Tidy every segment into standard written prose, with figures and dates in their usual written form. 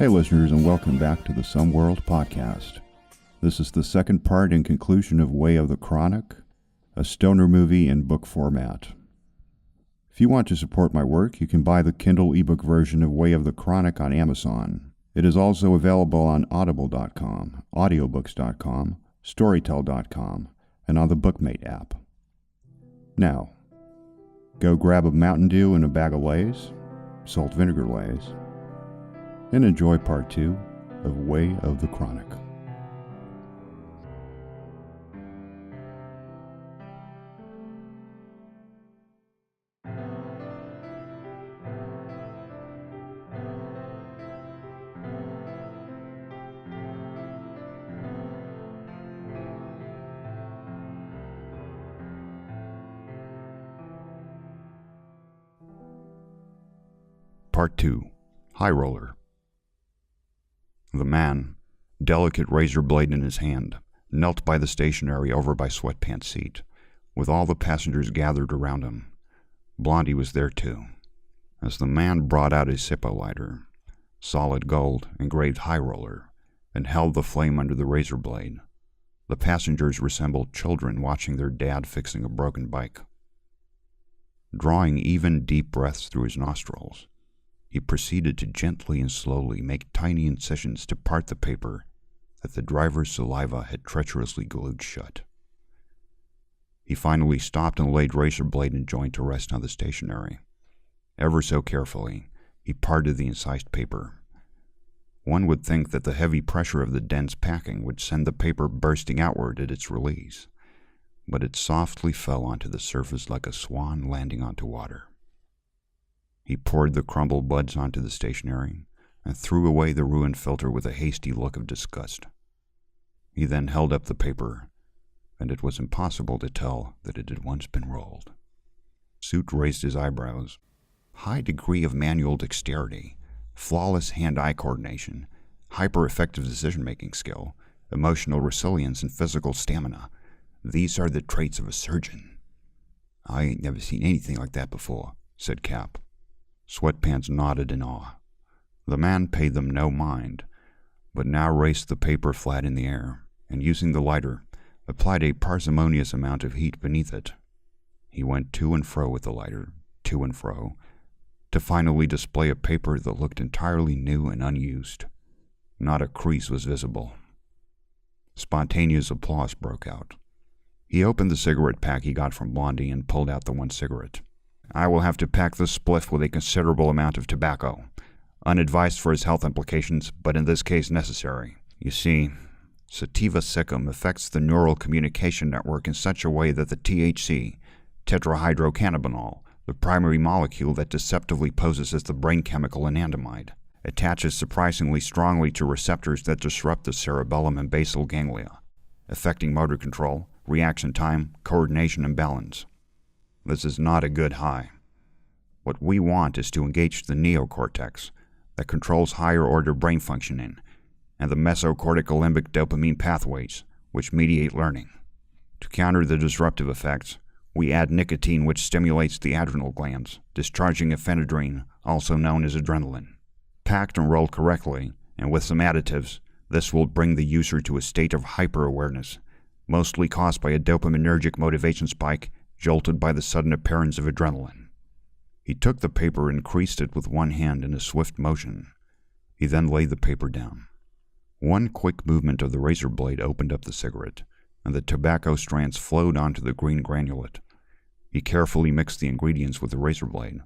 Hey listeners, and welcome back to the Some World podcast. This is the second part and conclusion of Way of the Chronic, a stoner movie in book format. If you want to support my work, you can buy the Kindle ebook version of Way of the Chronic on Amazon. It is also available on audible.com, audiobooks.com, storytel.com, and on the Bookmate app. Now, go grab a Mountain Dew and a bag of Lay's, salt vinegar Lay's, and enjoy part 2 of Way of the Chronic. Part 2. High Roller. The man, delicate razor blade in his hand, knelt by the stationery over by Sweatpants' seat, with all the passengers gathered around him. Blondie was there too. As the man brought out his Zippo lighter, solid gold, engraved High Roller, and held the flame under the razor blade, the passengers resembled children watching their dad fixing a broken bike. Drawing even, deep breaths through his nostrils, he proceeded to gently and slowly make tiny incisions to part the paper that the driver's saliva had treacherously glued shut. He finally stopped and laid razor blade and joint to rest on the stationery. Ever so carefully, he parted the incised paper. One would think that the heavy pressure of the dense packing would send the paper bursting outward at its release, but it softly fell onto the surface like a swan landing onto water. He poured the crumbled buds onto the stationery and threw away the ruined filter with a hasty look of disgust. He then held up the paper, and it was impossible to tell that it had once been rolled. Suit raised his eyebrows. High degree of manual dexterity, flawless hand-eye coordination, hyper-effective decision-making skill, emotional resilience, and physical stamina. These are the traits of a surgeon. I ain't never seen anything like that before, said Cap. Sweatpants nodded in awe. The man paid them no mind, but now raised the paper flat in the air, and using the lighter, applied a parsimonious amount of heat beneath it. He went to and fro with the lighter, to and fro, to finally display a paper that looked entirely new and unused. Not a crease was visible. Spontaneous applause broke out. He opened the cigarette pack he got from Blondie and pulled out the one cigarette. I will have to pack this spliff with a considerable amount of tobacco. Unadvised for its health implications, but in this case necessary. You see, sativa siccum affects the neural communication network in such a way that the THC, tetrahydrocannabinol, the primary molecule that deceptively poses as the brain chemical anandamide, attaches surprisingly strongly to receptors that disrupt the cerebellum and basal ganglia, affecting motor control, reaction time, coordination, and balance. This is not a good high. What we want is to engage the neocortex that controls higher-order brain functioning and the mesocortical limbic dopamine pathways, which mediate learning. To counter the disruptive effects, we add nicotine, which stimulates the adrenal glands, discharging ephedrine, also known as adrenaline. Packed and rolled correctly, and with some additives, this will bring the user to a state of hyper-awareness, mostly caused by a dopaminergic motivation spike jolted by the sudden appearance of adrenaline. He took the paper and creased it with one hand in a swift motion. He then laid the paper down. One quick movement of the razor blade opened up the cigarette, and the tobacco strands flowed onto the green granulate. He carefully mixed the ingredients with the razor blade,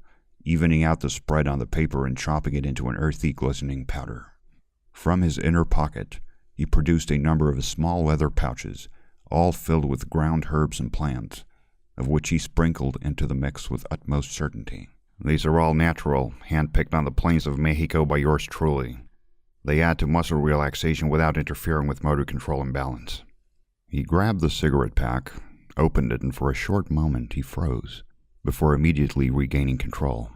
evening out the spread on the paper and chopping it into an earthy, glistening powder. From his inner pocket, he produced a number of small leather pouches, all filled with ground herbs and plants, of which he sprinkled into the mix with utmost certainty. These are all natural, hand-picked on the plains of Mexico by yours truly. They add to muscle relaxation without interfering with motor control and balance. He grabbed the cigarette pack, opened it, and for a short moment he froze, before immediately regaining control.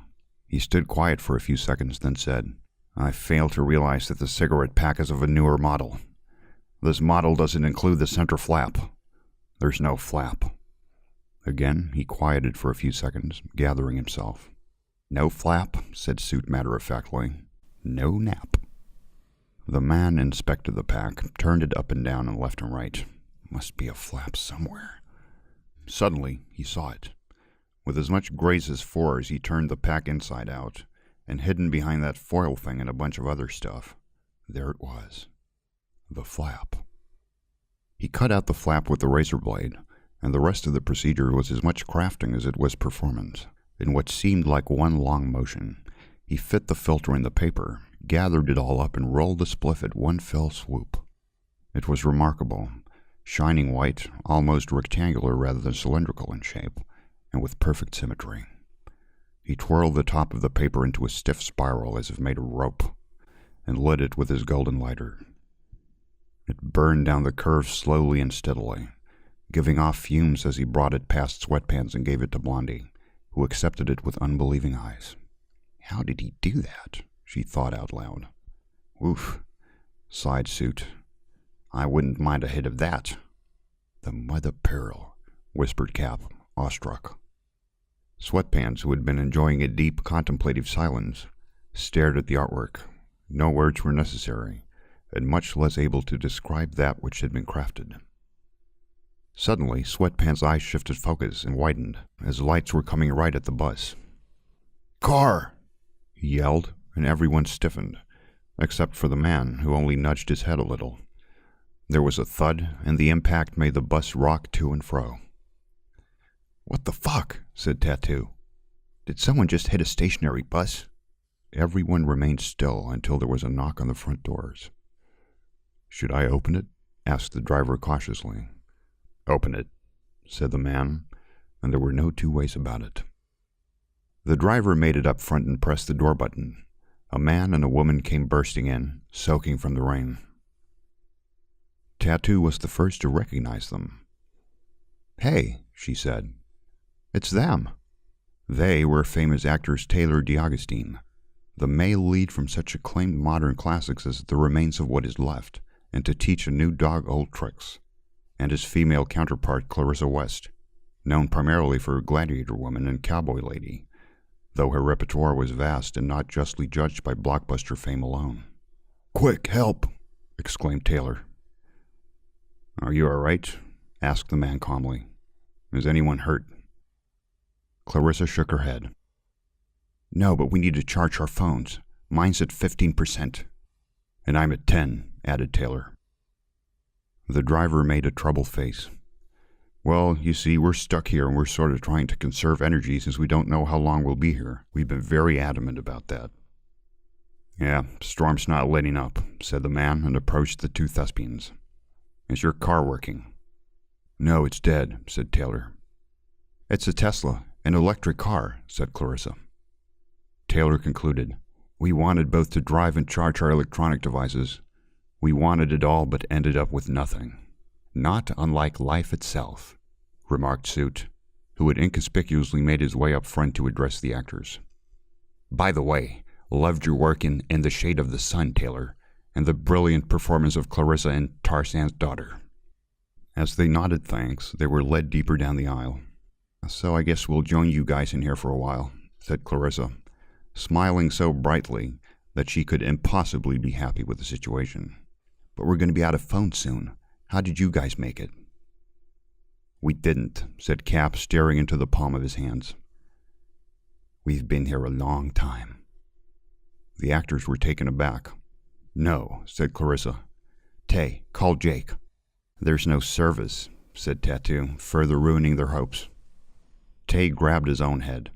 He stood quiet for a few seconds, then said, I fail to realize that the cigarette pack is of a newer model. This model doesn't include the center flap. There's no flap. Again, he quieted for a few seconds, gathering himself. No flap, said Suit matter-of-factly. No nap. The man inspected the pack, turned it up and down and left and right. Must be a flap somewhere. Suddenly, he saw it. With as much grace as fours, he turned the pack inside out, and hidden behind that foil thing and a bunch of other stuff, there it was. The flap. He cut out the flap with the razor blade, and the rest of the procedure was as much crafting as it was performance. In what seemed like one long motion, he fit the filter in the paper, gathered it all up, and rolled the spliff at one fell swoop. It was remarkable, shining white, almost rectangular rather than cylindrical in shape, and with perfect symmetry. He twirled the top of the paper into a stiff spiral as if made of rope, and lit it with his golden lighter. It burned down the curve slowly and steadily, giving off fumes as he brought it past Sweatpants and gave it to Blondie, who accepted it with unbelieving eyes. How did he do that? She thought out loud. Oof, sighed Suit. I wouldn't mind a hit of that. The mother pearl, whispered Cap, awestruck. Sweatpants, who had been enjoying a deep, contemplative silence, stared at the artwork. No words were necessary, and much less able to describe that which had been crafted. Suddenly, Sweatpants' eyes shifted focus and widened, as lights were coming right at the bus. "Car!" he yelled, and everyone stiffened, except for the man, who only nudged his head a little. There was a thud, and the impact made the bus rock to and fro. "What the fuck?" said Tattoo. "Did someone just hit a stationary bus?" Everyone remained still until there was a knock on the front doors. "Should I open it?" asked the driver cautiously. "Open it," said the man, and there were no two ways about it. The driver made it up front and pressed the door button. A man and a woman came bursting in, soaking from the rain. Tattoo was the first to recognize them. "Hey," she said. "It's them." They were famous actors Taylor DeAugustine, the male lead from such acclaimed modern classics as The Remains of What Is Left, and To Teach a New Dog Old Tricks, and his female counterpart Clarissa West, known primarily for Gladiator Woman and Cowboy Lady, though her repertoire was vast and not justly judged by blockbuster fame alone. "Quick, help!" exclaimed Taylor. "Are you all right?" asked the man calmly. "Is anyone hurt?" Clarissa shook her head. "No, but we need to charge our phones. Mine's at 15%. "And I'm at 10, added Taylor. The driver made a troubled face. "Well, you see, we're stuck here and we're sort of trying to conserve energy since we don't know how long we'll be here. We've been very adamant about that." "Yeah, storm's not letting up," said the man and approached the two thespians. "Is your car working?" "No, it's dead," said Taylor. "It's a Tesla, an electric car," said Clarissa. Taylor concluded, "We wanted both to drive and charge our electronic devices. We wanted it all but ended up with nothing. Not unlike life itself," remarked Suit, who had inconspicuously made his way up front to address the actors. "By the way, loved your work in The Shade of the Sun, Taylor, and the brilliant performance of Clarissa in Tarzan's Daughter." As they nodded thanks, they were led deeper down the aisle. "So I guess we'll join you guys in here for a while," said Clarissa, smiling so brightly that she could impossibly be happy with the situation. "But we're going to be out of phones soon. How did you guys make it?" "We didn't," said Cap, staring into the palm of his hands. "We've been here a long time." The actors were taken aback. "No," said Clarissa. "Tay, call Jake." "There's no service," said Tattoo, further ruining their hopes. Tay grabbed his own head.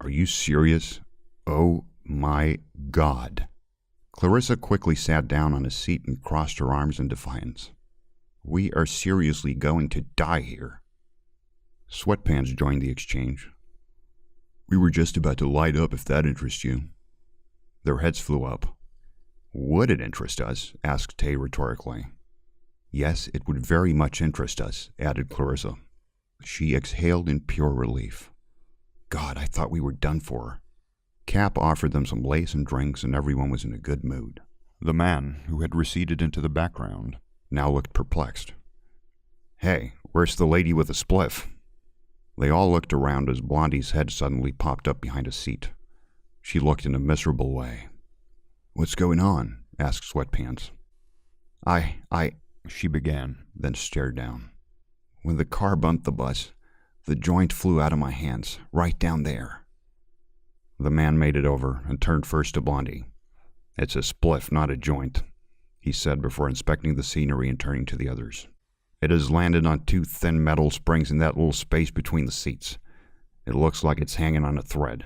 "Are you serious? Oh my God." Clarissa quickly sat down on a seat and crossed her arms in defiance. "We are seriously going to die here." Sweatpants joined the exchange. "We were just about to light up if that interests you." Their heads flew up. "Would it interest us?" asked Tay rhetorically. "Yes, it would very much interest us," added Clarissa. She exhaled in pure relief. "God, I thought we were done for." Cap offered them some lace and drinks, and everyone was in a good mood. The man, who had receded into the background, now looked perplexed. "Hey, where's the lady with the spliff?" They all looked around as Blondie's head suddenly popped up behind a seat. She looked in a miserable way. "What's going on?" asked Sweatpants. She began, then stared down. When the car bumped the bus, the joint flew out of my hands, right down there. The man made it over and turned first to Blondie. It's a spliff, not a joint, he said before inspecting the scenery and turning to the others. It has landed on two thin metal springs in that little space between the seats. It looks like it's hanging on a thread.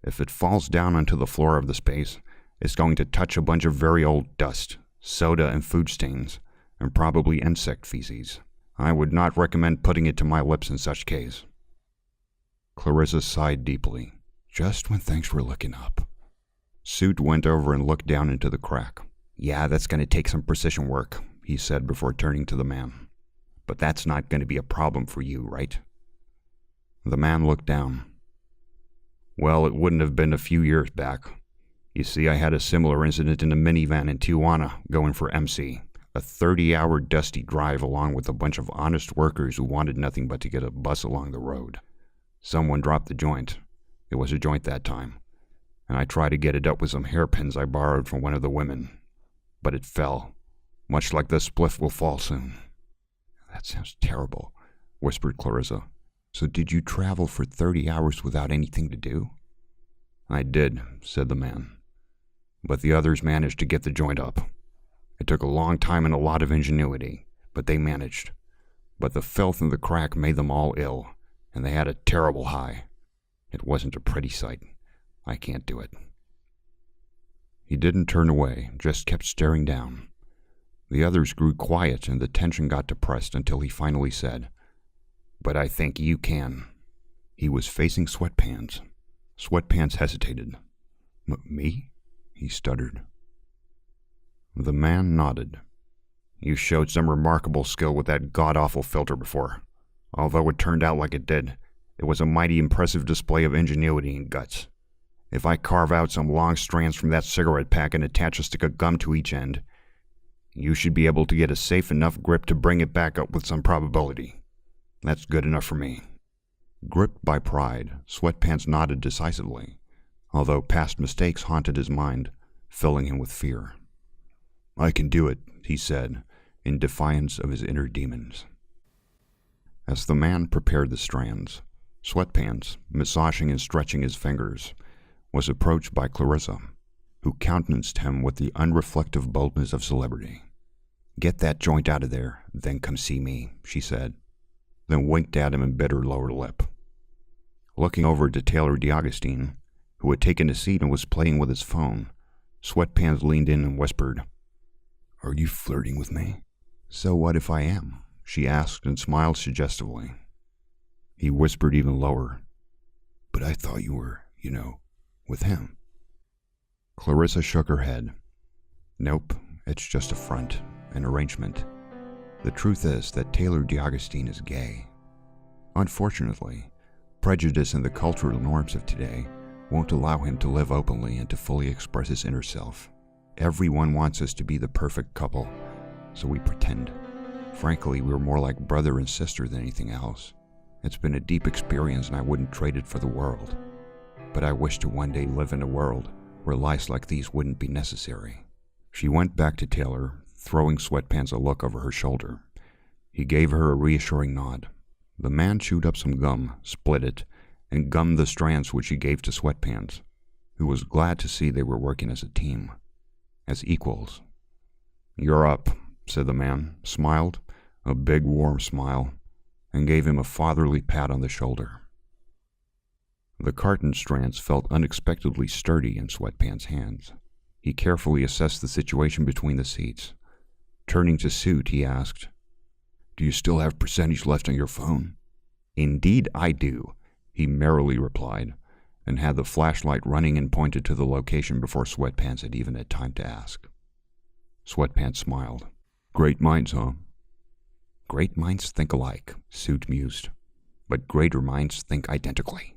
If it falls down onto the floor of the space, it's going to touch a bunch of very old dust, soda and food stains, and probably insect feces. I would not recommend putting it to my lips in such case. Clarissa sighed deeply. Just when things were looking up. Suit went over and looked down into the crack. Yeah, that's going to take some precision work, he said before turning to the man. But that's not going to be a problem for you, right? The man looked down. Well, it wouldn't have been a few years back. You see, I had a similar incident in a minivan in Tijuana going for MC. A 30-hour dusty drive along with a bunch of honest workers who wanted nothing but to get a bus along the road. Someone dropped the joint. It was a joint that time. And I tried to get it up with some hairpins I borrowed from one of the women. But it fell, much like the spliff will fall soon. That sounds terrible, whispered Clarissa. So did you travel for 30 hours without anything to do? I did, said the man. But the others managed to get the joint up. It took a long time and a lot of ingenuity, but they managed. But the filth and the crack made them all ill, and they had a terrible high. It wasn't a pretty sight. I can't do it. He didn't turn away, just kept staring down. The others grew quiet and the tension got depressed until he finally said, But I think you can. He was facing Sweatpants. Sweatpants hesitated. Me? He stuttered. The man nodded. You showed some remarkable skill with that god-awful filter before. Although it turned out like it did, it was a mighty impressive display of ingenuity and guts. If I carve out some long strands from that cigarette pack and attach a stick of gum to each end, you should be able to get a safe enough grip to bring it back up with some probability. That's good enough for me. Gripped by pride, Sweatpants nodded decisively, although past mistakes haunted his mind, filling him with fear. I can do it, he said, in defiance of his inner demons. As the man prepared the strands, Sweatpants, massaging and stretching his fingers, was approached by Clarissa, who countenanced him with the unreflective boldness of celebrity. Get that joint out of there, then come see me, she said, then winked at him and bit her lower lip. Looking over to Taylor D'Agostine, who had taken a seat and was playing with his phone, Sweatpants leaned in and whispered, Are you flirting with me? So what if I am? She asked and smiled suggestively. He whispered even lower, But I thought you were, with him. Clarissa shook her head. Nope, it's just a front, an arrangement. The truth is that Taylor D'Agostine is gay. Unfortunately, prejudice and the cultural norms of today won't allow him to live openly and to fully express his inner self. Everyone wants us to be the perfect couple, so we pretend. Frankly, we're more like brother and sister than anything else. It's been a deep experience and I wouldn't trade it for the world. But I wish to one day live in a world where lies like these wouldn't be necessary. She went back to Taylor, throwing Sweatpants a look over her shoulder. He gave her a reassuring nod. The man chewed up some gum, split it, and gummed the strands which he gave to Sweatpants, who was glad to see they were working as a team, as equals. You're up, said the man, smiled, a big warm smile, and gave him a fatherly pat on the shoulder. The carton strands felt unexpectedly sturdy in Sweatpants' hands. He carefully assessed the situation between the seats. Turning to Suit, he asked, Do you still have percentage left on your phone? Indeed I do, he merrily replied, and had the flashlight running and pointed to the location before Sweatpants had even had time to ask. Sweatpants smiled. Great minds, huh? Great minds think alike, Suit mused, but greater minds think identically.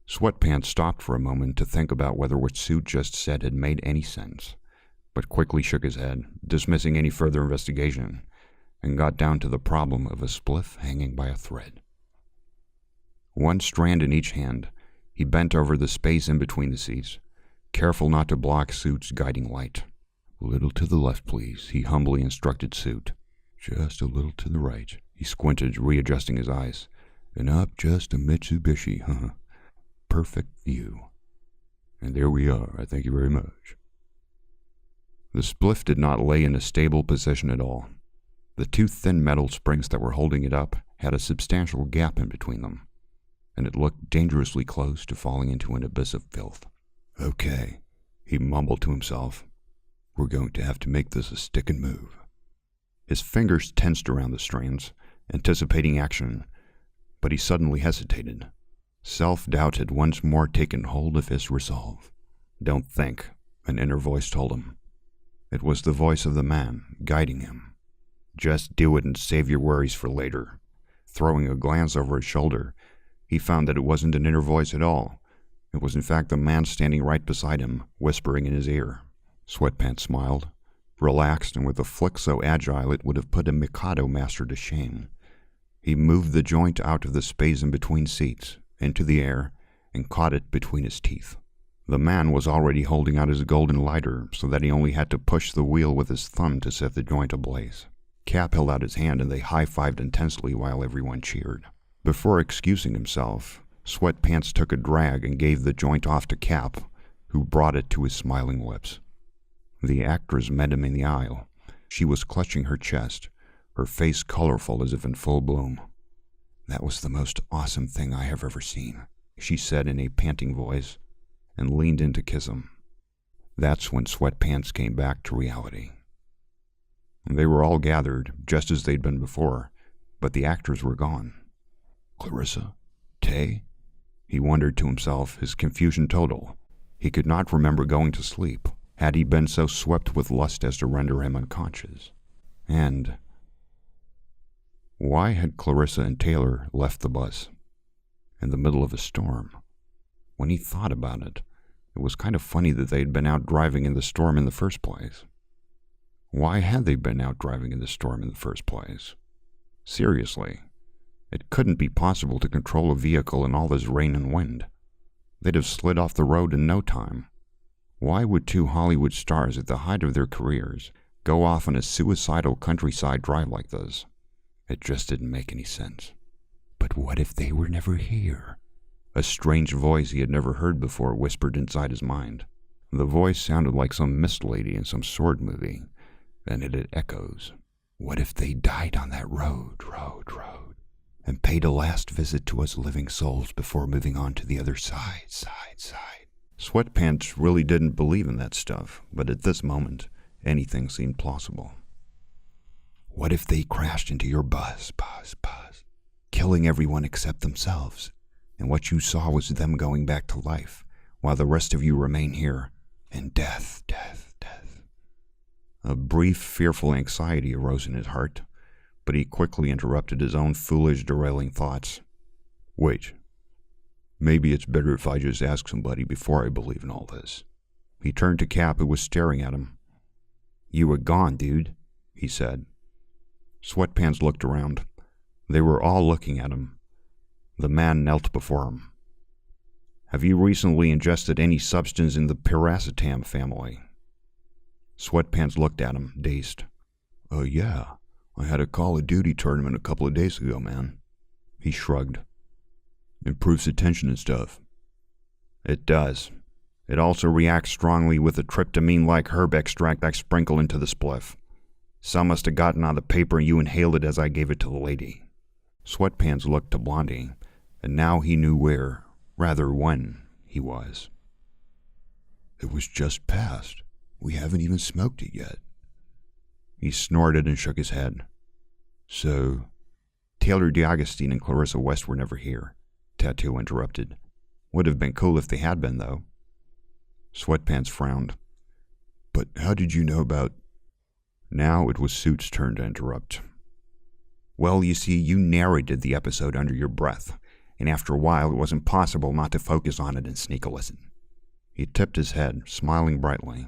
Sweatpants stopped for a moment to think about whether what Suit just said had made any sense, but quickly shook his head, dismissing any further investigation, and got down to the problem of a spliff hanging by a thread. One strand in each hand, he bent over the space in between the seats, careful not to block Suit's guiding light. "A little to the left, please," he humbly instructed Suit. "Just a little to the right." He squinted, readjusting his eyes. "And up just a Mitsubishi, huh? Perfect view. And there we are, I thank you very much." The spliff did not lay in a stable position at all. The two thin metal springs that were holding it up had a substantial gap in between them, and it looked dangerously close to falling into an abyss of filth. "Okay," he mumbled to himself. "We're going to have to make this a stick and move." His fingers tensed around the strands, anticipating action, but he suddenly hesitated. Self-doubt had once more taken hold of his resolve. "Don't think," an inner voice told him. It was the voice of the man, guiding him. "Just do it and save your worries for later." Throwing a glance over his shoulder, he found that it wasn't an inner voice at all. It was in fact the man standing right beside him, whispering in his ear. Sweatpants smiled, relaxed, and with a flick so agile it would have put a Mikado master to shame. He moved the joint out of the space in between seats, into the air, and caught it between his teeth. The man was already holding out his golden lighter, so that he only had to push the wheel with his thumb to set the joint ablaze. Cap held out his hand, and they high-fived intensely while everyone cheered. Before excusing himself, Sweatpants took a drag and gave the joint off to Cap, who brought it to his smiling lips. The actress met him in the aisle. She was clutching her chest, her face colorful as if in full bloom. "That was the most awesome thing I have ever seen," she said in a panting voice, and leaned in to kiss him. That's when Sweatpants came back to reality. They were all gathered, just as they'd been before, but the actors were gone. "Clarissa? Tay?" He wondered to himself, his confusion total. He could not remember going to sleep, had he been so swept with lust as to render him unconscious. And why had Clarissa and Taylor left the bus in the middle of a storm? When he thought about it, it was kind of funny that they had been out driving in the storm in the first place. Why had they been out driving in the storm in the first place? Seriously, it couldn't be possible to control a vehicle in all this rain and wind. They'd have slid off the road in no time. Why would two Hollywood stars at the height of their careers go off on a suicidal countryside drive like this? It just didn't make any sense. But what if they were never here? A strange voice he had never heard before whispered inside his mind. The voice sounded like some mist lady in some sword movie, and it had echoes. What if they died on that road, and paid a last visit to us living souls before moving on to the other side? Sweatpants really didn't believe in that stuff, but at this moment, anything seemed plausible. What if they crashed into your bus, killing everyone except themselves, and what you saw was them going back to life, while the rest of you remain here, and death. A brief, fearful anxiety arose in his heart, but he quickly interrupted his own foolish, derailing thoughts. "Wait. Maybe it's better if I just ask somebody before I believe in all this." He turned to Cap, who was staring at him. "You were gone, dude," he said. Sweatpants looked around. They were all looking at him. The man knelt before him. "Have you recently ingested any substance in the piracetam family?" Sweatpants looked at him, dazed. Yeah. I had a Call of Duty tournament a couple of days ago, man." He shrugged. "Improves attention and stuff." "It does. It also reacts strongly with the tryptamine-like herb extract I sprinkle into the spliff. Some must have gotten on the paper and you inhaled it as I gave it to the lady." Sweatpants looked to Blondie, and now he knew where, rather when, he was. "It was just passed. We haven't even smoked it yet." He snorted and shook his head. "So, Taylor DeAugustine and Clarissa West were never here," Tattoo interrupted. "Would have been cool if they had been, though." Sweatpants frowned. "But how did you know about—" Now it was Suit's turn to interrupt. "Well, you see, you narrated the episode under your breath, and after a while it wasn't possible not to focus on it and sneak a listen." He tipped his head, smiling brightly.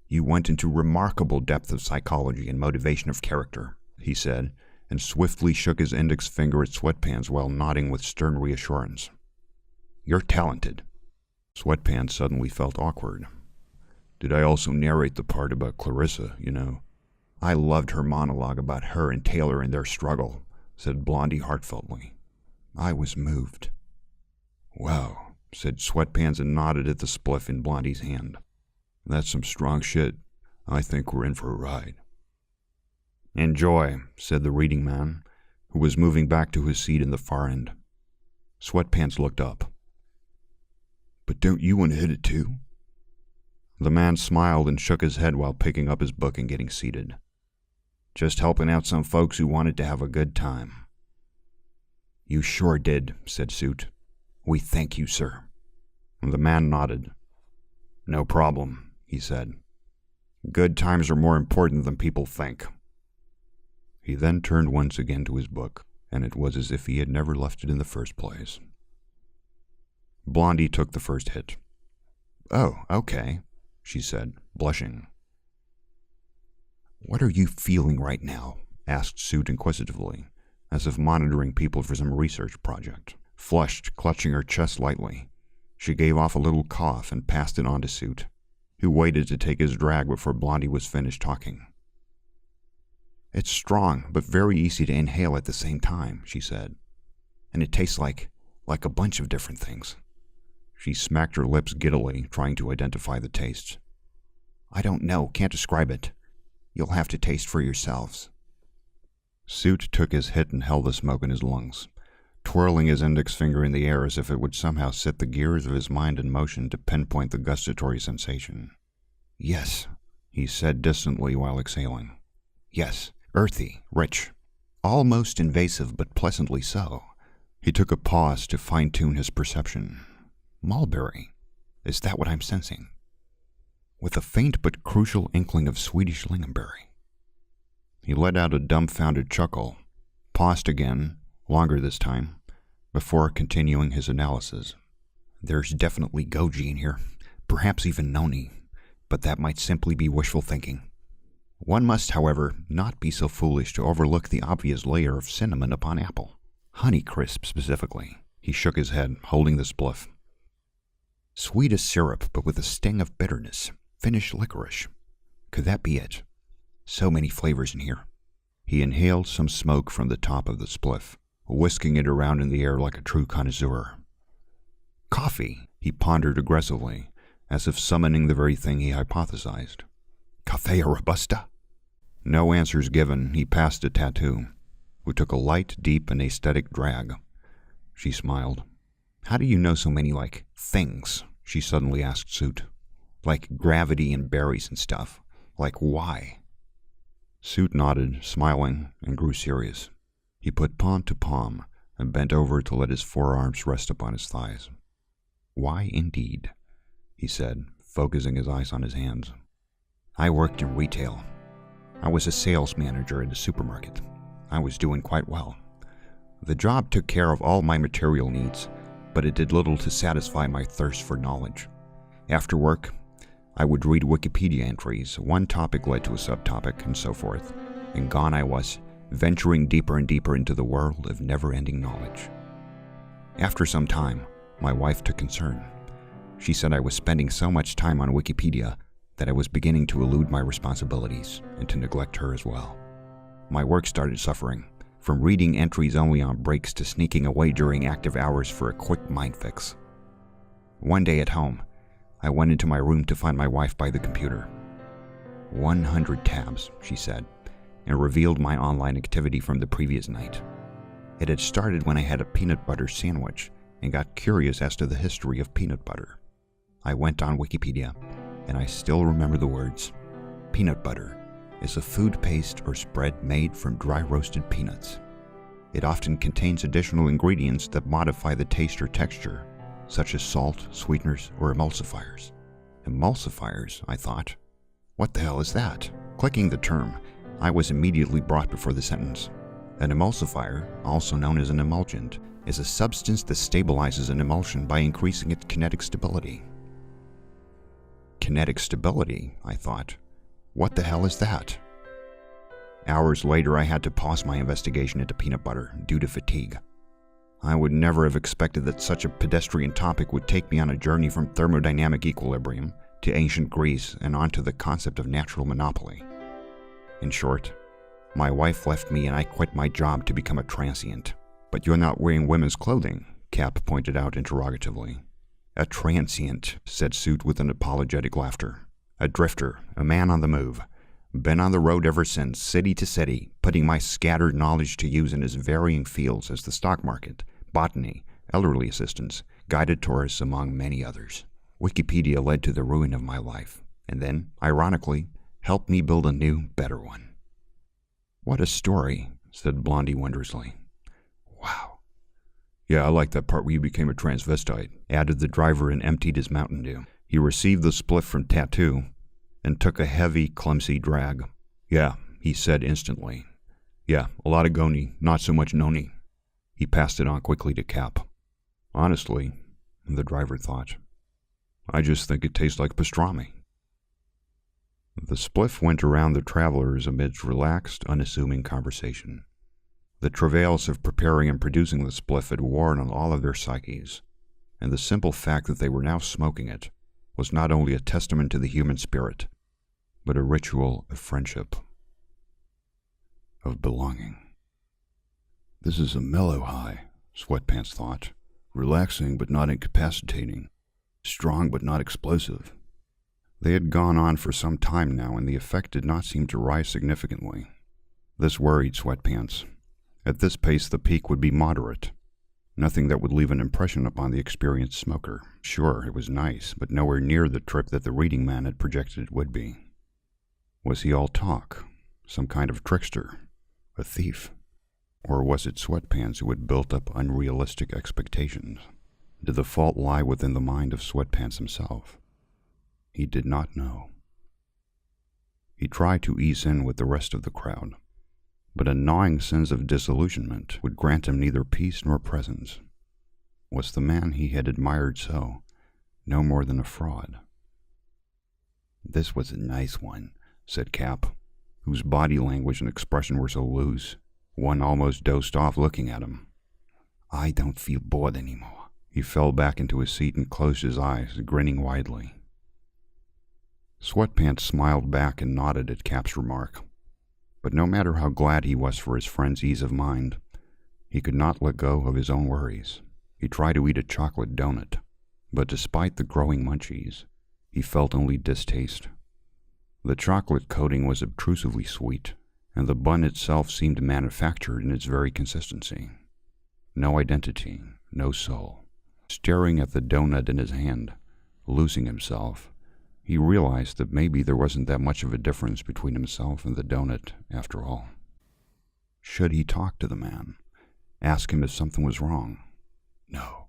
"You went into remarkable depth of psychology and motivation of character," he said, and swiftly shook his index finger at Sweatpants while nodding with stern reassurance. "You're talented." Sweatpants suddenly felt awkward. Did I also narrate the part about Clarissa, you know? I loved her monologue about her and Taylor and their struggle, said Blondie heartfeltly. I was moved. Wow, said Sweatpants and nodded at the spliff in Blondie's hand. That's some strong shit. I think we're in for a ride. Enjoy, said the reading man, who was moving back to his seat in the far end. Sweatpants looked up. But don't you want to hit it too? The man smiled and shook his head while picking up his book and getting seated. Just helping out some folks who wanted to have a good time. You sure did, said Suit. We thank you, sir. The man nodded. No problem, he said. Good times are more important than people think. He then turned once again to his book, and it was as if he had never left it in the first place. Blondie took the first hit. Oh, okay, she said, blushing. What are you feeling right now? Asked Suit inquisitively, as if monitoring people for some research project. Flushed, clutching her chest lightly, she gave off a little cough and passed it on to Suit, who waited to take his drag before Blondie was finished talking. It's strong, but very easy to inhale at the same time, she said. And it tastes like a bunch of different things. She smacked her lips giddily, trying to identify the taste. I don't know, can't describe it. You'll have to taste for yourselves. Suit took his hit and held the smoke in his lungs, twirling his index finger in the air as if it would somehow set the gears of his mind in motion to pinpoint the gustatory sensation. Yes, he said distantly while exhaling. Yes, earthy, rich, almost invasive but pleasantly so. He took a pause to fine-tune his perception. Mulberry, is that what I'm sensing? With a faint but crucial inkling of Swedish lingonberry. He let out a dumbfounded chuckle, paused again, longer this time, before continuing his analysis. There's definitely goji in here, perhaps even noni, but that might simply be wishful thinking. One must, however, not be so foolish to overlook the obvious layer of cinnamon upon apple. Honeycrisp, specifically. He shook his head, holding the spliff. Sweet as syrup, but with a sting of bitterness. Finnish licorice. Could that be it? So many flavors in here. He inhaled some smoke from the top of the spliff, whisking it around in the air like a true connoisseur. Coffee, he pondered aggressively, as if summoning the very thing he hypothesized. Café Robusta? No answers given, he passed to Tattoo, who took a light, deep, and aesthetic drag. She smiled. How do you know so many, things? She suddenly asked Suit. Like gravity and berries and stuff. Like why? Suit nodded, smiling, and grew serious. He put palm to palm and bent over to let his forearms rest upon his thighs. Why indeed? He said, focusing his eyes on his hands. I worked in retail. I was a sales manager at a supermarket. I was doing quite well. The job took care of all my material needs, but it did little to satisfy my thirst for knowledge. After work, I would read Wikipedia entries, one topic led to a subtopic, and so forth, and gone I was, venturing deeper and deeper into the world of never-ending knowledge. After some time, my wife took concern. She said I was spending so much time on Wikipedia that I was beginning to elude my responsibilities and to neglect her as well. My work started suffering, from reading entries only on breaks to sneaking away during active hours for a quick mind fix. One day at home, I went into my room to find my wife by the computer. 100 tabs, she said, and revealed my online activity from the previous night. It had started when I had a peanut butter sandwich and got curious as to the history of peanut butter. I went on Wikipedia, and I still remember the words. Peanut butter is a food paste or spread made from dry roasted peanuts. It often contains additional ingredients that modify the taste or texture, such as salt, sweeteners, or emulsifiers. Emulsifiers, I thought. What the hell is that? Clicking the term, I was immediately brought before the sentence. An emulsifier, also known as an emulgent, is a substance that stabilizes an emulsion by increasing its kinetic stability. Kinetic stability, I thought. What the hell is that? Hours later, I had to pause my investigation into peanut butter due to fatigue. I would never have expected that such a pedestrian topic would take me on a journey from thermodynamic equilibrium to ancient Greece and on to the concept of natural monopoly. In short, my wife left me and I quit my job to become a transient. But you're not wearing women's clothing, Cap pointed out interrogatively. A transient, said Suit with an apologetic laughter. A drifter, a man on the move. Been on the road ever since, city to city, putting my scattered knowledge to use in as varying fields as the stock market, botany, elderly assistance, guided tourists, among many others. Wikipedia led to the ruin of my life, and then, ironically, helped me build a new, better one. What a story, said Blondie wondrously. Wow. Yeah, I like that part where you became a transvestite, added the driver and emptied his Mountain Dew. He received the spliff from Tattoo and took a heavy, clumsy drag. Yeah, he said instantly. Yeah, a lot of goni, not so much noni. He passed it on quickly to Cap. Honestly, the driver thought, I just think it tastes like pastrami. The spliff went around the travelers amidst relaxed, unassuming conversation. The travails of preparing and producing the spliff had worn on all of their psyches, and the simple fact that they were now smoking it was not only a testament to the human spirit, but a ritual of friendship, of belonging. This is a mellow high, Sweatpants thought, relaxing but not incapacitating, strong but not explosive. They had gone on for some time now, and the effect did not seem to rise significantly. This worried Sweatpants. At this pace, the peak would be moderate. Nothing that would leave an impression upon the experienced smoker. Sure, it was nice, but nowhere near the trip that the reading man had projected it would be. Was he all talk? Some kind of trickster? A thief? Or was it Sweatpants who had built up unrealistic expectations? Did the fault lie within the mind of Sweatpants himself? He did not know. He tried to ease in with the rest of the crowd, but a gnawing sense of disillusionment would grant him neither peace nor presence. Was the man he had admired so no more than a fraud? This was a nice one, said Cap, whose body language and expression were so loose, one almost dozed off looking at him. I don't feel bored anymore. He fell back into his seat and closed his eyes, grinning widely. Sweatpants smiled back and nodded at Cap's remark. But no matter how glad he was for his friend's ease of mind, he could not let go of his own worries. He tried to eat a chocolate donut, but despite the growing munchies, he felt only distaste. The chocolate coating was obtrusively sweet, and the bun itself seemed manufactured in its very consistency. No identity, no soul. Staring at the donut in his hand, losing himself, he realized that maybe there wasn't that much of a difference between himself and the donut, after all. Should he talk to the man? Ask him if something was wrong? No.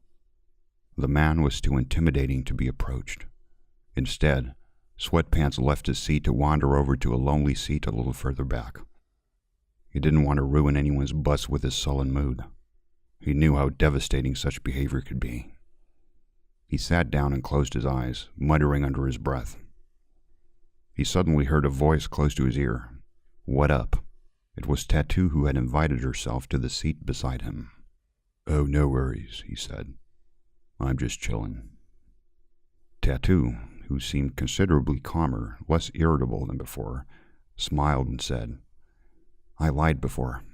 The man was too intimidating to be approached. Instead, Sweatpants left his seat to wander over to a lonely seat a little further back. He didn't want to ruin anyone's bus with his sullen mood. He knew how devastating such behavior could be. He sat down and closed his eyes, muttering under his breath. He suddenly heard a voice close to his ear. What up? It was Tattoo who had invited herself to the seat beside him. Oh, no worries, he said. I'm just chilling. Tattoo, who seemed considerably calmer, less irritable than before, smiled and said, I lied before.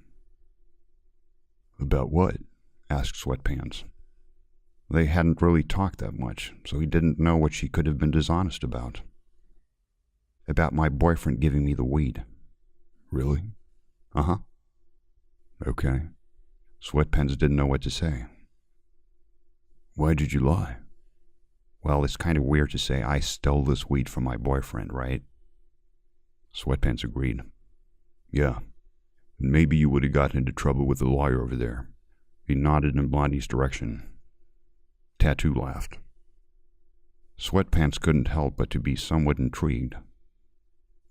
About what? Asked Sweatpants. They hadn't really talked that much, so he didn't know what she could have been dishonest about. About my boyfriend giving me the weed. Really? Uh-huh. Okay. Sweatpants didn't know what to say. Why did you lie? Well, it's kind of weird to say I stole this weed from my boyfriend, right? Sweatpants agreed. Yeah. Maybe you would have gotten into trouble with the lawyer over there. He nodded in Blondie's direction. Tattoo laughed. Sweatpants couldn't help but to be somewhat intrigued.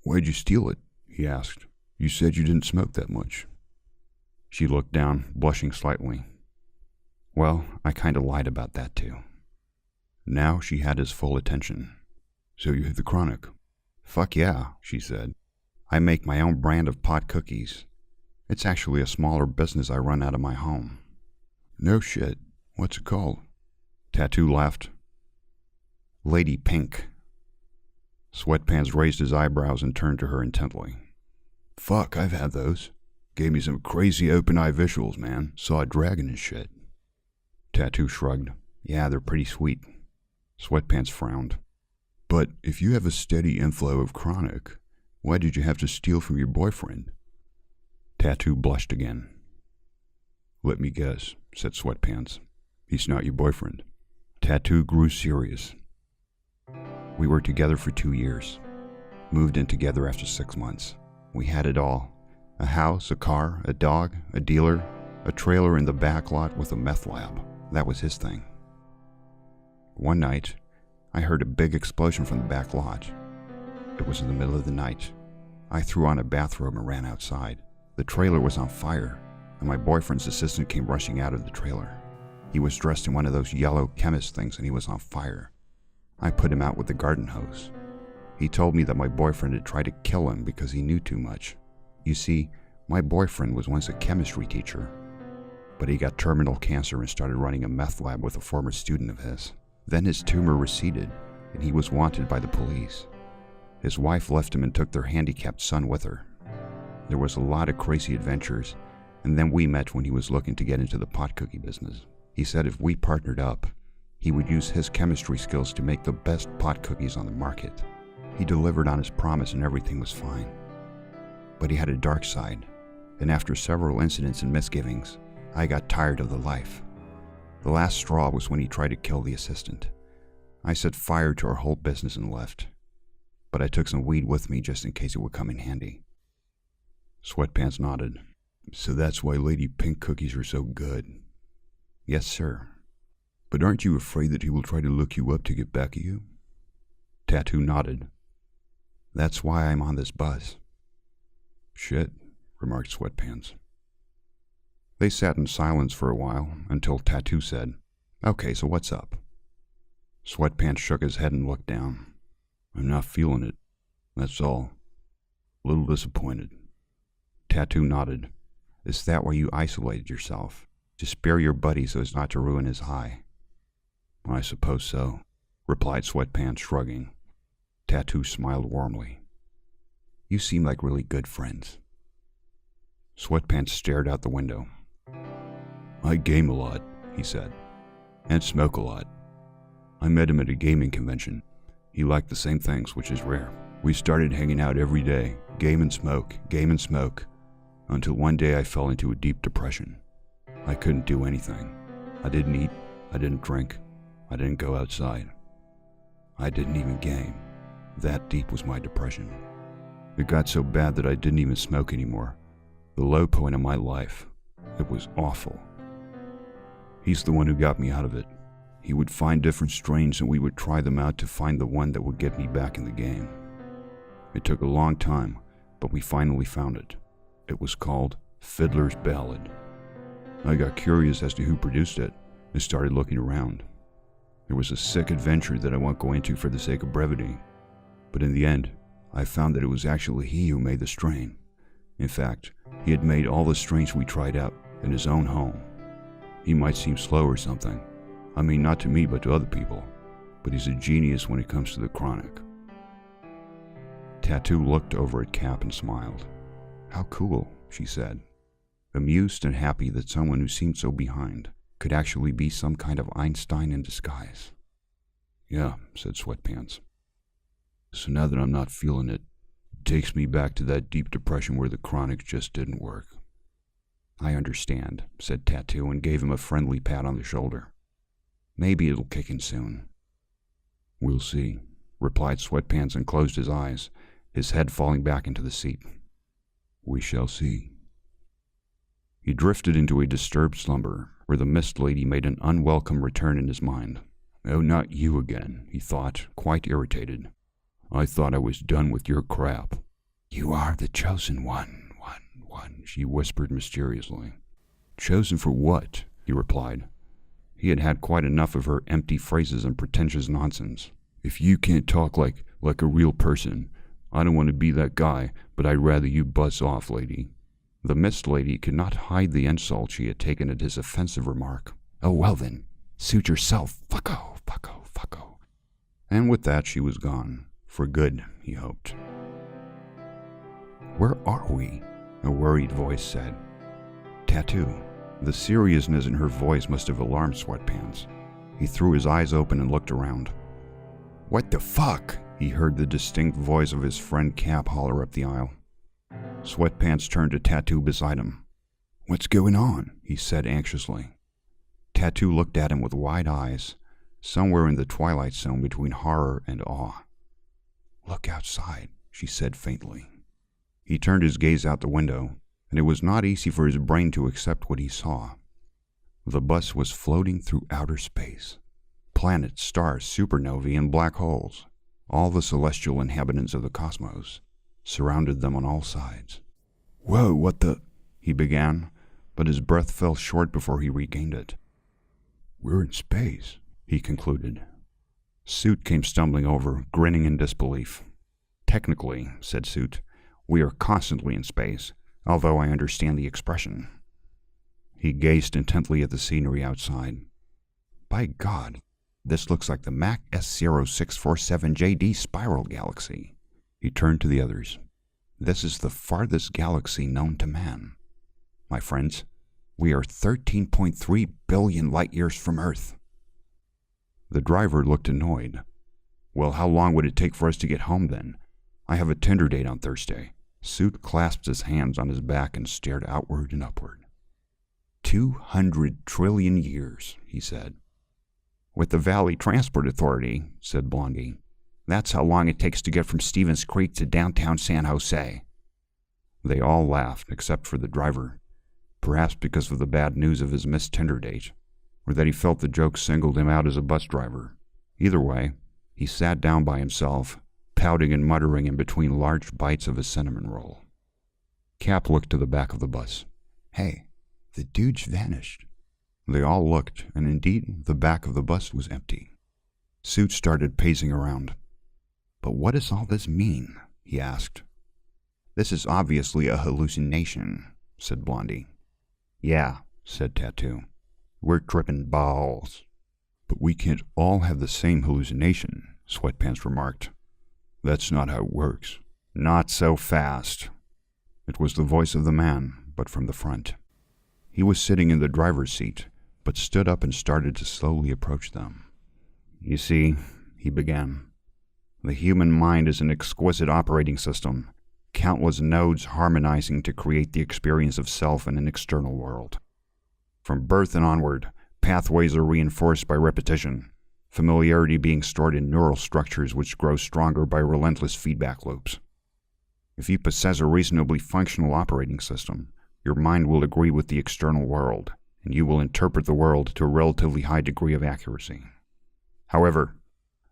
Why'd you steal it? He asked. You said you didn't smoke that much. She looked down, blushing slightly. Well, I kind of lied about that too. Now she had his full attention. So you have the chronic? Fuck yeah, she said. I make my own brand of pot cookies. It's actually a smaller business I run out of my home. No shit. What's it called? Tattoo laughed. Lady Pink. Sweatpants raised his eyebrows and turned to her intently. Fuck, I've had those. Gave me some crazy open-eye visuals, man. Saw a dragon and shit. Tattoo shrugged. Yeah, they're pretty sweet. Sweatpants frowned. But if you have a steady inflow of chronic, why did you have to steal from your boyfriend? Tattoo blushed again. Let me guess, said Sweatpants. He's not your boyfriend. Tattoo grew serious. We were together for 2 years. Moved in together after 6 months. We had it all. A house, a car, a dog, a dealer, a trailer in the back lot with a meth lab. That was his thing. One night, I heard a big explosion from the back lot. It was in the middle of the night. I threw on a bathrobe and ran outside. The trailer was on fire, and my boyfriend's assistant came rushing out of the trailer. He was dressed in one of those yellow chemist things and he was on fire. I put him out with the garden hose. He told me that my boyfriend had tried to kill him because he knew too much. You see, my boyfriend was once a chemistry teacher, but he got terminal cancer and started running a meth lab with a former student of his. Then his tumor receded, and he was wanted by the police. His wife left him and took their handicapped son with her. There was a lot of crazy adventures, and then we met when he was looking to get into the pot cookie business. He said if we partnered up, he would use his chemistry skills to make the best pot cookies on the market. He delivered on his promise and everything was fine. But he had a dark side, and after several incidents and misgivings, I got tired of the life. The last straw was when he tried to kill the assistant. I set fire to our whole business and left. But I took some weed with me just in case it would come in handy. Sweatpants nodded. So that's why Lady Pink cookies are so good. Yes, sir. But aren't you afraid that he will try to look you up to get back at you? Tattoo nodded. That's why I'm on this bus. Shit, remarked Sweatpants. They sat in silence for a while until Tattoo said, Okay, so what's up? Sweatpants shook his head and looked down. I'm not feeling it. That's all. A little disappointed. Tattoo nodded. Is that why you isolated yourself? To spare your buddy so as not to ruin his high? I suppose so, replied Sweatpants, shrugging. Tattoo smiled warmly. You seem like really good friends. Sweatpants stared out the window. I game a lot, he said, and smoke a lot. I met him at a gaming convention. He liked the same things, which is rare. We started hanging out every day, game and smoke, until one day I fell into a deep depression. I couldn't do anything. I didn't eat, I didn't drink, I didn't go outside. I didn't even game. That deep was my depression. It got so bad that I didn't even smoke anymore. The low point of my life. It was awful. He's the one who got me out of it. He would find different strains and we would try them out to find the one that would get me back in the game. It took a long time, but we finally found it. It was called Fiddler's Ballad. I got curious as to who produced it and started looking around. There was a sick adventure that I won't go into for the sake of brevity, but in the end, I found that it was actually he who made the strain. In fact, he had made all the strains we tried out in his own home. He might seem slow or something. I mean, not to me, but to other people. But he's a genius when it comes to the chronic. Tattoo looked over at Cap and smiled. How cool, she said, amused and happy that someone who seemed so behind could actually be some kind of Einstein in disguise. Yeah, said Sweatpants. So now that I'm not feeling it, it takes me back to that deep depression where the chronic just didn't work. I understand, said Tattoo and gave him a friendly pat on the shoulder. Maybe it'll kick in soon. We'll see, replied Sweatpants and closed his eyes, his head falling back into the seat. We shall see. He drifted into a disturbed slumber, where the Mist Lady made an unwelcome return in his mind. Oh, not you again, he thought, quite irritated. I thought I was done with your crap. You are the chosen one, she whispered mysteriously. Chosen for what? He replied. He had had quite enough of her empty phrases and pretentious nonsense. If you can't talk like a real person, I don't want to be that guy, but I'd rather you buzz off, lady. The Mist Lady could not hide the insult she had taken at his offensive remark. Oh, well then, suit yourself, fucko. And with that she was gone, For good, he hoped. "Where are we?" a worried voice said. "Tattoo." The seriousness in her voice must have alarmed Sweatpants. He threw his eyes open and looked around. "What the fuck?" he heard the distinct voice of his friend Cap holler up the aisle. Sweatpants turned to Tattoo beside him. "What's going on?" he said anxiously. Tattoo looked at him with wide eyes, somewhere in the twilight zone between horror and awe. "Look outside," she said faintly. He turned his gaze out the window, and it was not easy for his brain to accept what he saw. The bus was floating through outer space. Planets, stars, supernovae, and black holes, all the celestial inhabitants of the cosmos, surrounded them on all sides. "Whoa, what the—" he began, but his breath fell short before he regained it. "We're in space," he concluded. Suit came stumbling over, grinning in disbelief. "Technically," said Suit, "we are constantly in space, although I understand the expression." He gazed intently at the scenery outside. "By God, this looks like the Mac S0647JD spiral galaxy." He turned to the others. "This is the farthest galaxy known to man. My friends, we are 13.3 billion light-years from Earth." The driver looked annoyed. "Well, how long would it take for us to get home then? I have a Tinder date on Thursday." Suit clasped his hands on his back and stared outward and upward. 200 trillion years, he said. "With the Valley Transport Authority," said Blondie, "that's how long it takes to get from Stevens Creek to downtown San Jose." They all laughed, except for the driver, perhaps because of the bad news of his missed Tinder date, or that he felt the joke singled him out as a bus driver. Either way, he sat down by himself, pouting and muttering in between large bites of his cinnamon roll. Cap looked to the back of the bus. "Hey, the dude's vanished." They all looked, and indeed, the back of the bus was empty. Suit started pacing around. "But what does all this mean?" he asked. "This is obviously a hallucination," said Blondie. "Yeah," said Tattoo. "We're tripping balls." "But we can't all have the same hallucination," Sweatpants remarked. "That's not how it works." "Not so fast." It was the voice of the man, but from the front. He was sitting in the driver's seat, but stood up and started to slowly approach them. "You see," he began, "the human mind is an exquisite operating system, countless nodes harmonizing to create the experience of self in an external world. From birth and onward, pathways are reinforced by repetition, familiarity being stored in neural structures which grow stronger by relentless feedback loops. If you possess a reasonably functional operating system, your mind will agree with the external world, and you will interpret the world to a relatively high degree of accuracy. However,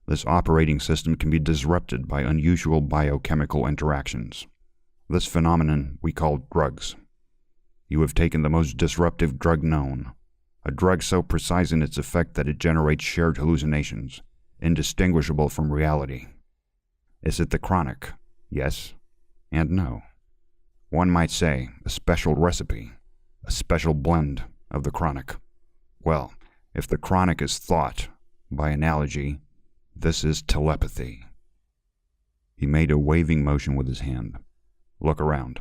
this operating system can be disrupted by unusual biochemical interactions. This phenomenon we call drugs. You have taken the most disruptive drug known, a drug so precise in its effect that it generates shared hallucinations, indistinguishable from reality. Is it the chronic? Yes and no. One might say a special recipe, a special blend of the chronic. Well, if the chronic is thought, by analogy, this is telepathy." He made a waving motion with his hand. "Look around."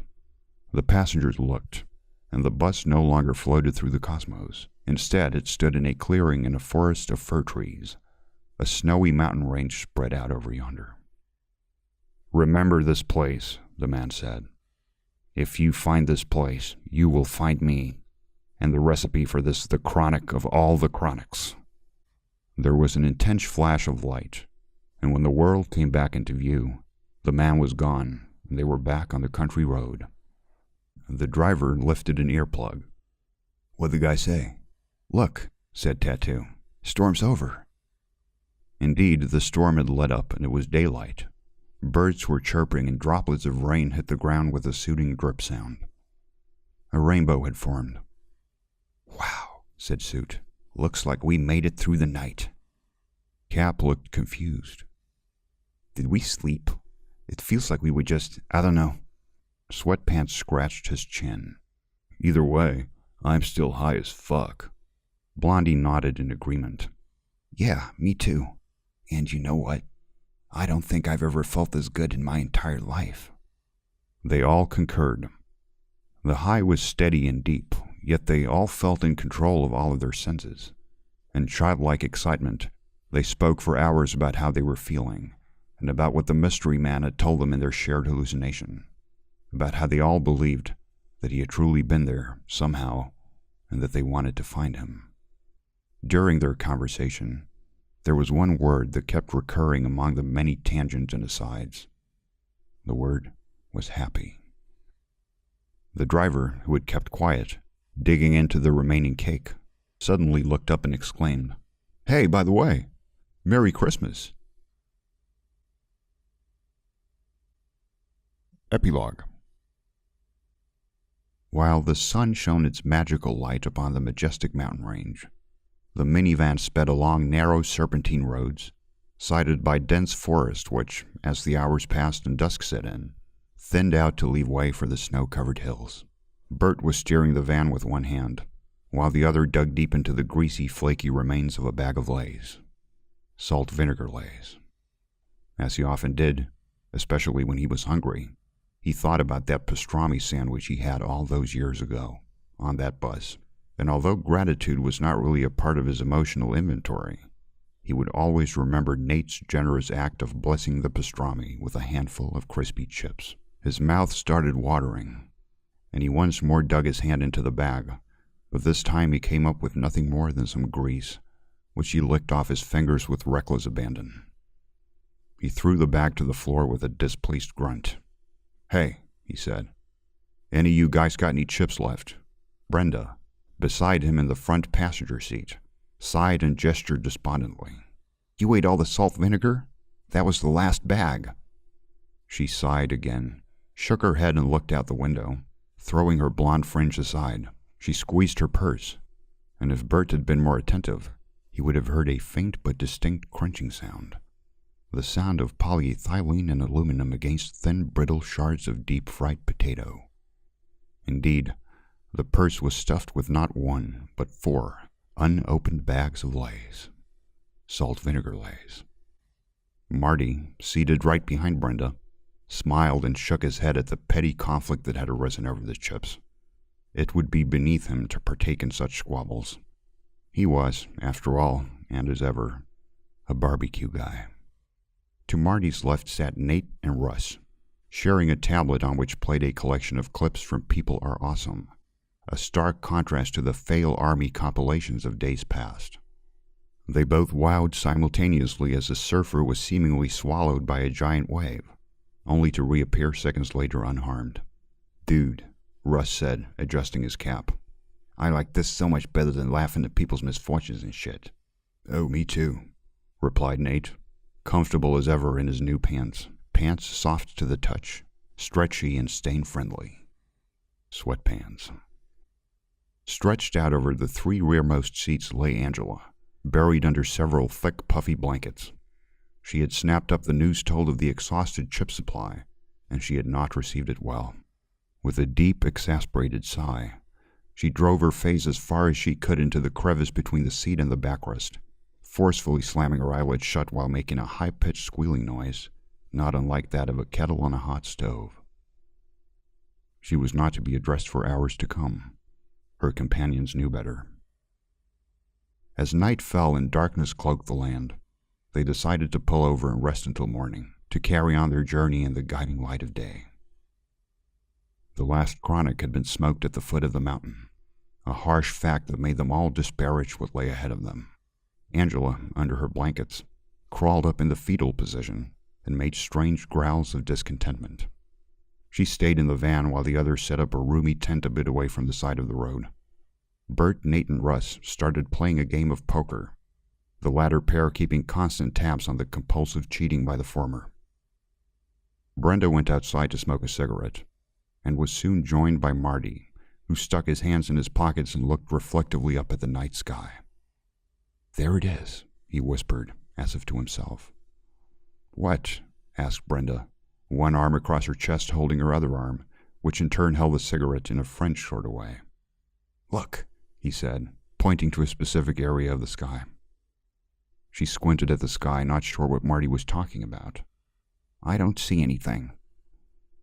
The passengers looked, and the bus no longer floated through the cosmos. Instead, it stood in a clearing in a forest of fir trees. A snowy mountain range spread out over yonder. "Remember this place," the man said. "If you find this place, you will find me, and the recipe for this the chronic of all the chronics." There was an intense flash of light, and when the world came back into view, the man was gone, and they were back on the country road. The driver lifted an earplug. "What'd the guy say?" "Look," said Tattoo. "Storm's over." Indeed, the storm had let up, and it was daylight. Birds were chirping, and droplets of rain hit the ground with a soothing drip sound. A rainbow had formed. "Wow," said Suit. "Looks like we made it through the night." Cap looked confused. "Did we sleep? It feels like we would just, I don't know." Sweatpants scratched his chin. "Either way, I'm still high as fuck." Blondie nodded in agreement. "Yeah, me too. And you know what? I don't think I've ever felt this good in my entire life." They all concurred. The high was steady and deep, yet they all felt in control of all of their senses. In childlike excitement, they spoke for hours about how they were feeling, and about what the mystery man had told them in their shared hallucination, about how they all believed that he had truly been there, somehow, and that they wanted to find him. During their conversation, there was one word that kept recurring among the many tangents and asides. The word was happy. The driver, who had kept quiet, digging into the remaining cake, suddenly looked up and exclaimed, "Hey, by the way, Merry Christmas." Epilogue. While the sun shone its magical light upon the majestic mountain range, the minivan sped along narrow serpentine roads, sided by dense forest which, as the hours passed and dusk set in, thinned out to leave way for the snow-covered hills. Bert was steering the van with one hand, while the other dug deep into the greasy, flaky remains of a bag of Lays. Salt vinegar Lays. As he often did, especially when he was hungry, he thought about that pastrami sandwich he had all those years ago, on that bus, and although gratitude was not really a part of his emotional inventory, he would always remember Nate's generous act of blessing the pastrami with a handful of crispy chips. His mouth started watering, and he once more dug his hand into the bag, but this time he came up with nothing more than some grease, which he licked off his fingers with reckless abandon. He threw the bag to the floor with a displeased grunt. "Hey," he said, "any of you guys got any chips left?" Brenda, beside him in the front passenger seat, sighed and gestured despondently. "You ate all the salt vinegar? That was the last bag." She sighed again, shook her head and looked out the window, throwing her blonde fringe aside. She squeezed her purse, and if Bert had been more attentive, he would have heard a faint but distinct crunching sound. The sound of polyethylene and aluminum against thin, brittle shards of deep-fried potato. Indeed, the purse was stuffed with not one, but 4 unopened bags of Lays. Salt vinegar Lays. Marty, seated right behind Brenda, smiled and shook his head at the petty conflict that had arisen over the chips. It would be beneath him to partake in such squabbles. He was, after all, and as ever, a barbecue guy. To Marty's left sat Nate and Russ, sharing a tablet on which played a collection of clips from People Are Awesome, a stark contrast to the Fail Army compilations of days past. They both wowed simultaneously as the surfer was seemingly swallowed by a giant wave, only to reappear seconds later unharmed. "Dude," Russ said, adjusting his cap, "I like this so much better than laughing at people's misfortunes and shit." "Oh, me too," replied Nate, comfortable as ever in his new pants soft to the touch, stretchy and stain-friendly. Sweatpants. Stretched out over the 3 rearmost seats lay Angela, buried under several thick, puffy blankets. She had snapped up the news told of the exhausted chip supply, and she had not received it well. With a deep, exasperated sigh, she drove her face as far as she could into the crevice between the seat and the backrest, forcefully slamming her eyelids shut while making a high-pitched squealing noise, not unlike that of a kettle on a hot stove. She was not to be addressed for hours to come. Her companions knew better. As night fell and darkness cloaked the land, they decided to pull over and rest until morning, to carry on their journey in the guiding light of day. The last chronic had been smoked at the foot of the mountain, a harsh fact that made them all disparage what lay ahead of them. Angela, under her blankets, crawled up in the fetal position and made strange growls of discontentment. She stayed in the van while the others set up a roomy tent a bit away from the side of the road. Bert, Nate, and Russ started playing a game of poker, the latter pair keeping constant tabs on the compulsive cheating by the former. Brenda went outside to smoke a cigarette, and was soon joined by Marty, who stuck his hands in his pockets and looked reflectively up at the night sky. "There it is," he whispered, as if to himself. "What?" asked Brenda, one arm across her chest holding her other arm, which in turn held the cigarette in a French sort of way. "Look," he said, pointing to a specific area of the sky. She squinted at the sky, not sure what Marty was talking about. I don't see anything.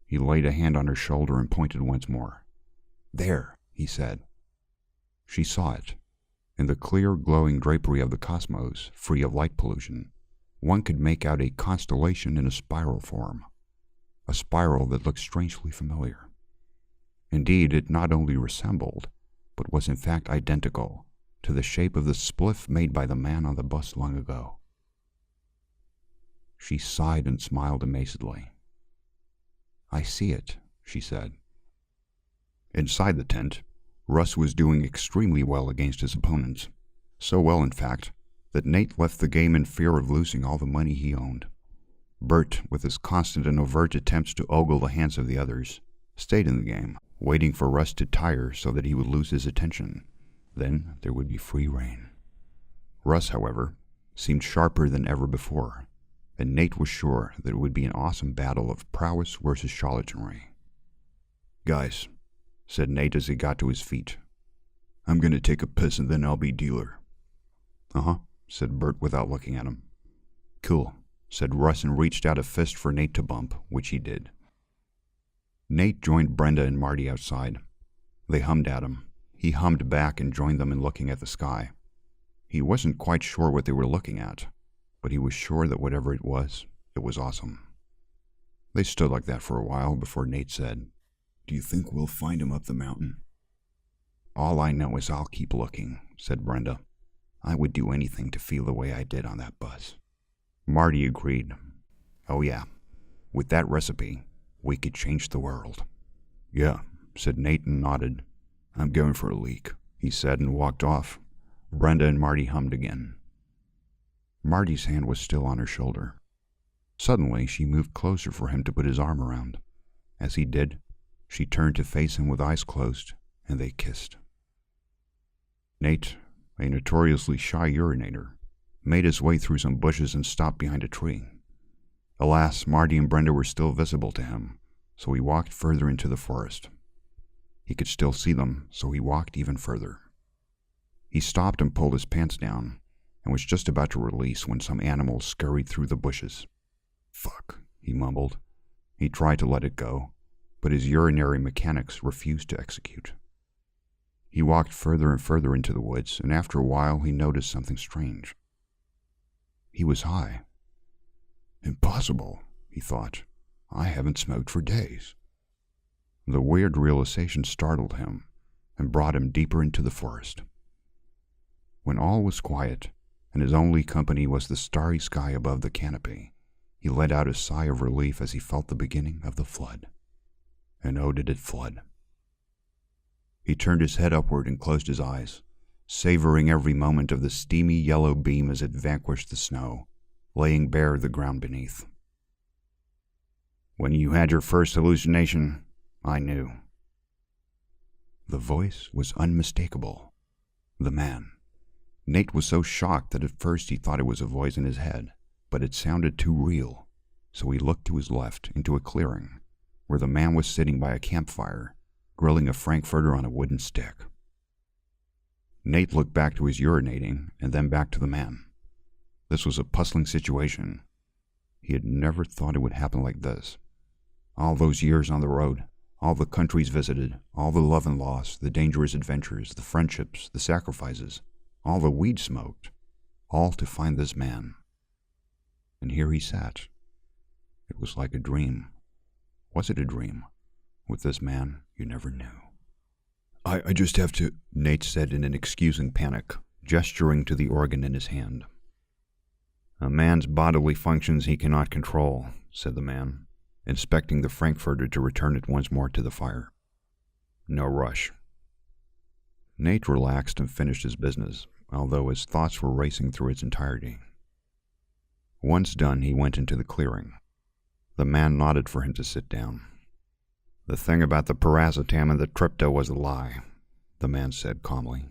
He laid a hand on her shoulder and pointed once more. There, he said. She saw it. In the clear, glowing drapery of the cosmos, free of light pollution, one could make out a constellation in a spiral form. A spiral that looked strangely familiar. Indeed, it not only resembled, but was in fact identical to the shape of the spliff made by the man on the bus long ago. She sighed and smiled amazedly. I see it, she said. Inside the tent, Russ was doing extremely well against his opponents. So well, in fact, that Nate left the game in fear of losing all the money he owned. Bert, with his constant and overt attempts to ogle the hands of the others, stayed in the game, waiting for Russ to tire so that he would lose his attention. Then there would be free rein. Russ, however, seemed sharper than ever before, and Nate was sure that it would be an awesome battle of prowess versus charlatanry. Guys, said Nate as he got to his feet, I'm going to take a piss and then I'll be dealer. Uh-huh, said Bert without looking at him. Cool, said Russ and reached out a fist for Nate to bump, which he did. Nate joined Brenda and Marty outside. They hummed at him. He hummed back and joined them in looking at the sky. He wasn't quite sure what they were looking at, but he was sure that whatever it was awesome. They stood like that for a while before Nate said, Do you think we'll find him up the mountain? All I know is I'll keep looking, said Brenda. I would do anything to feel the way I did on that bus. Marty agreed. Oh yeah, with that recipe, we could change the world. Yeah, said Nate and nodded. I'm going for a leak, he said and walked off. Brenda and Marty hummed again. Marty's hand was still on her shoulder. Suddenly, she moved closer for him to put his arm around. As he did, she turned to face him with eyes closed, and they kissed. Nate, a notoriously shy urinator, made his way through some bushes and stopped behind a tree. Alas, Marty and Brenda were still visible to him, so he walked further into the forest. He could still see them, so he walked even further. He stopped and pulled his pants down, and was just about to release when some animal scurried through the bushes. Fuck, he mumbled. He tried to let it go, but his urinary mechanics refused to execute. He walked further and further into the woods, and after a while he noticed something strange. He was high. Impossible, he thought. I haven't smoked for days. The weird realization startled him and brought him deeper into the forest. When all was quiet, and his only company was the starry sky above the canopy, he let out a sigh of relief as he felt the beginning of the flood. And oh, did it flood. He turned his head upward and closed his eyes, savoring every moment of the steamy yellow beam as it vanquished the snow, laying bare the ground beneath. When you had your first hallucination, I knew. The voice was unmistakable. The man. Nate was so shocked that at first he thought it was a voice in his head, but it sounded too real, so he looked to his left into a clearing, where the man was sitting by a campfire, grilling a frankfurter on a wooden stick. Nate looked back to his urinating and then back to the man. This was a puzzling situation. He had never thought it would happen like this. All those years on the road, all the countries visited, all the love and loss, the dangerous adventures, the friendships, the sacrifices, all the weed smoked, all to find this man. And here he sat. It was like a dream. Was it a dream? With this man, you never knew. I just have to, Nate said in an excusing panic, gesturing to the organ in his hand. A man's bodily functions he cannot control, said the man, inspecting the frankfurter to return it once more to the fire. No rush. Nate relaxed and finished his business, although his thoughts were racing through its entirety. Once done, he went into the clearing. The man nodded for him to sit down. The thing about the paracetam and the trypto was a lie, the man said calmly.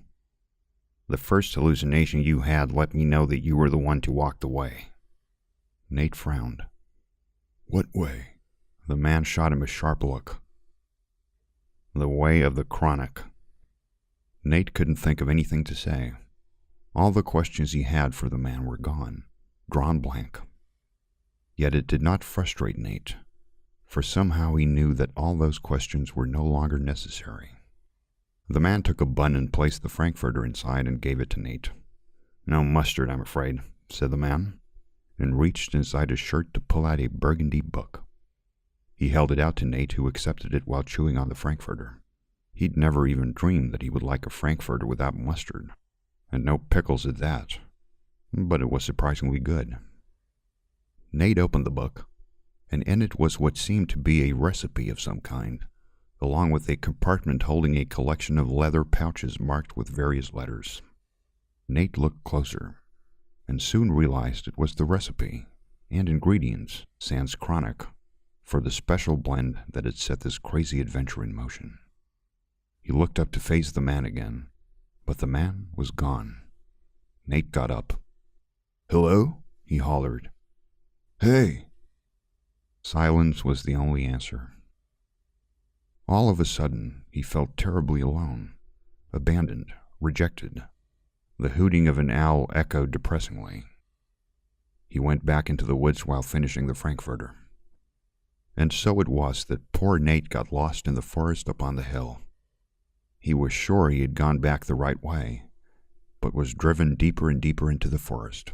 The first hallucination you had let me know that you were the one to walk the way. Nate frowned. What way? The man shot him a sharp look. The way of the chronic. Nate couldn't think of anything to say. All the questions he had for the man were gone, drawn blank. Yet it did not frustrate Nate, for somehow he knew that all those questions were no longer necessary. The man took a bun and placed the frankfurter inside and gave it to Nate. "No mustard, I'm afraid," said the man, and reached inside his shirt to pull out a burgundy book. He held it out to Nate, who accepted it while chewing on the frankfurter. He'd never even dreamed that he would like a frankfurter without mustard, and no pickles at that, but it was surprisingly good. Nate opened the book, and in it was what seemed to be a recipe of some kind, along with a compartment holding a collection of leather pouches marked with various letters. Nate looked closer, and soon realized it was the recipe and ingredients, sans chronic, for the special blend that had set this crazy adventure in motion. He looked up to face the man again, but the man was gone. Nate got up. "Hello?" he hollered. "Hey!" Silence was the only answer. All of a sudden, he felt terribly alone, abandoned, rejected. The hooting of an owl echoed depressingly. He went back into the woods while finishing the frankfurter. And so it was that poor Nate got lost in the forest up on the hill. He was sure he had gone back the right way, but was driven deeper and deeper into the forest.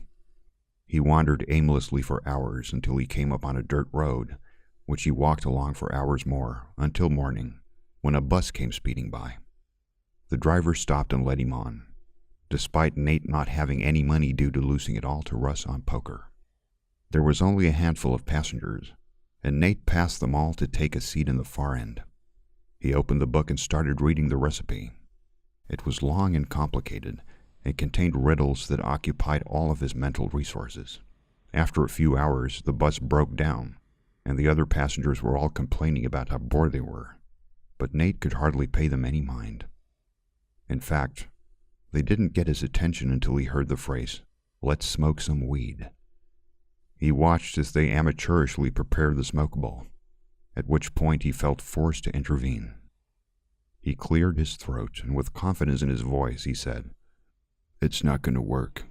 He wandered aimlessly for hours until he came upon a dirt road, which he walked along for hours more, until morning, when a bus came speeding by. The driver stopped and let him on, despite Nate not having any money due to losing it all to Russ on poker. There was only a handful of passengers, and Nate passed them all to take a seat in the far end. He opened the book and started reading the recipe. It was long and complicated, and contained riddles that occupied all of his mental resources. After a few hours, the bus broke down, and the other passengers were all complaining about how bored they were, but Nate could hardly pay them any mind. In fact, they didn't get his attention until he heard the phrase, "Let's smoke some weed." He watched as they amateurishly prepared the smokable, at which point he felt forced to intervene. He cleared his throat, and with confidence in his voice, he said, "It's not going to work.